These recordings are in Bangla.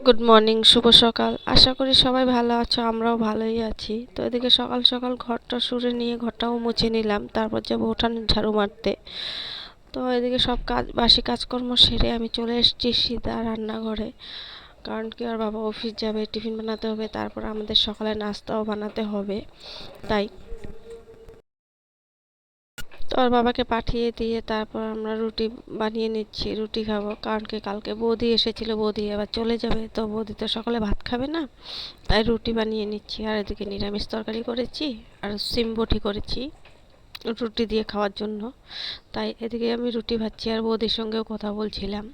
গুড মর্নিং, শুভ সকাল। আশা করি সবাই ভালো আছো, আমরাও ভালোই আছি। তো এদিকে সকাল সকাল ঘরটা সুরে নিয়ে ঘরটাও মুছে নিলাম, তারপর যাবো উঠান ঝাড়ু মারতে। তো এদিকে সব কাজ বাসি কাজকর্ম সেরে আমি চলে এসেছি সিধা রান্নাঘরে। কারণ কি, আর বাবা অফিস যাবে, টিফিন বানাতে হবে, তারপর আমাদের সকালে নাস্তাও বানাতে হবে। তাই তো ওর বাবাকে পাঠিয়ে দিয়ে তারপর আমরা রুটি বানিয়ে নিচ্ছি, রুটি খাবো। কারণ কি, কালকে বৌদি এসেছিল, বৌদি এবার চলে যাবে, তো বৌদি তো সকালে ভাত খাবে না, তাই রুটি বানিয়ে নিচ্ছি। আর এদিকে নিরামিষ তরকারি করেছি আর সিম বটি করেছি রুটি দিয়ে খাওয়ার জন্য। তাই এদিকে আমি রুটি ভাজছি আর বৌদির সঙ্গেও কথা বলছিলাম।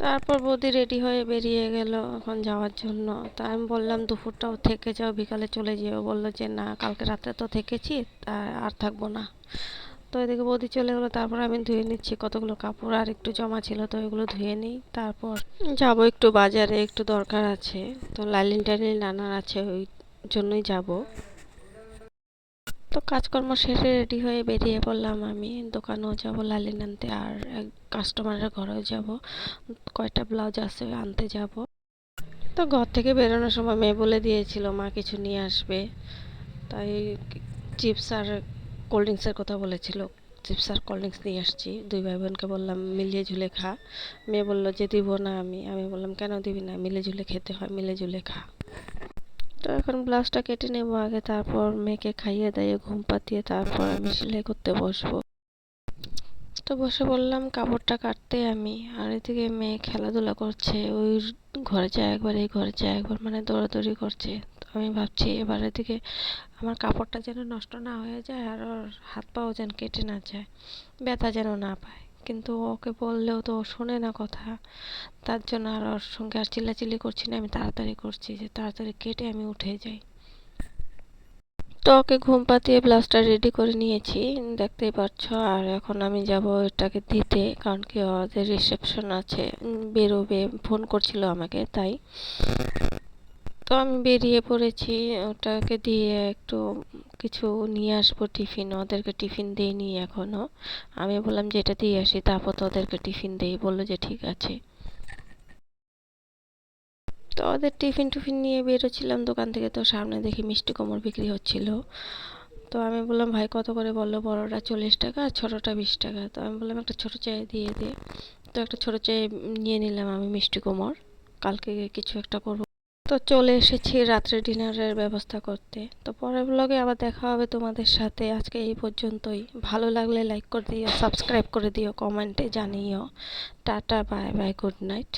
তারপর বৌদি রেডি হয়ে বেরিয়ে গেল এখন যাওয়ার জন্য। তা আমি বললাম দুপুরটাও থেকে যাও, বিকালে চলে যেও। বললো যে না, কালকে রাতে তো থেকেছি, তা আর থাকবো না। তো এদিকে বৌদি চলে গেলো, তারপর আমি ধুয়ে নিচ্ছি কতগুলো কাপড় আর একটু জমা ছিল, তো এগুলো ধুয়ে নিই। তারপর যাবো একটু বাজারে, একটু দরকার আছে, তো লাইলিন টাইলিন আনার আছে, ওই জন্যই যাব। তো কাজকর্ম সেরে রেডি হয়ে বেরিয়ে পড়লাম। আমি দোকানেও যাব লাইলিন আনতে, আর এক কাস্টমারের ঘরেও যাব, কয়টা ব্লাউজ আছে আনতে যাব। তো ঘর থেকে বেরোনোর সময় মেয়ে বলে দিয়েছিল মা কিছু নিয়ে আসবে, তাই চিপস আর কোল্ড ড্রিঙ্কসের কথা বলেছিল। চিপস আর কোল্ড ড্রিঙ্কস নিয়ে আসছি, দুই ভাই বোনকে বললাম মিলিয়ে ঝুলে খা। মেয়ে বললো যে দিব না। আমি বললাম কেন দিবি না, মিলে ঝুলে খেতে হয়, মিলে ঝুলে খা। তো এখন ব্লাউজটা কেটে নেবো আগে, তারপর মেয়েকে খাইয়ে দাইয়ে ঘুম পাতিয়ে তারপর আমি সেলাই করতে বসবো। তো বসে বললাম কাপড়টা কাটতে আমি, আর এদিকে মেয়ে খেলাধুলা করছে, ওই ঘরে যায় একবার এই ঘরে যায় একবার, মানে দৌড়াদৌড়ি করছে। তো আমি ভাবছি এবার এদিকে আমার কাপড়টা যেন নষ্ট না হয়ে যায়, আর ওর হাত পাও যেন কেটে না যায়, ব্যথা যেন না পায়। কিন্তু ওকে বললেও তো ও শোনে না কথা, তার জন্য আর ওর সঙ্গে আর চিল্লাচিল্লি করছি না, আমি তাড়াতাড়ি করছি যে তাড়াতাড়ি কেটে আমি উঠে যাই। তো ওকে ঘুম পাতিয়ে ব্লাউজটা রেডি করে নিয়েছি, দেখতেই পাচ্ছ। আর এখন আমি যাব এটাকে দিতে, কারণ কি ওদের রিসেপশন আছে, বেরোবে, ফোন করছিল আমাকে, তাই। তো আমি বেরিয়ে পড়েছি ওটাকে দিয়ে একটু কিছু নিয়ে আসবো টিফিন, ওদেরকে টিফিন দিইনি এখনো। আমি বললাম যে এটা দিয়ে আসি, তারপর তো ওদেরকে টিফিন দেই, বললো যে ঠিক আছে। তো ওদের টিফিন টিফিন নিয়ে বেরোচ্ছিলাম দোকান থেকে, তো সামনে দেখি মিষ্টি কুমড় বিক্রি হচ্ছিল। তো আমি বললাম ভাই কত করে, বললো বড়টা 40 টাকা আর ছোটোটা 20 টাকা। তো আমি বললাম একটা ছোটো চায়ে দিয়ে দে। তো একটা ছোটো চায়ে নিয়ে নিলাম আমি মিষ্টি কুমড়, কালকে কিছু একটা করবো। তো চলে এসেছি রাত্রে ডিনারের ব্যবস্থা করতে। তো পরের ব্লগে আবার দেখা হবে তোমাদের সাথে। আজকে এই পর্যন্তই। ভালো লাগলে লাইক করে দিও, সাবস্ক্রাইব করে দিও, কমেন্টে জানিও। Tata, bye bye, good night.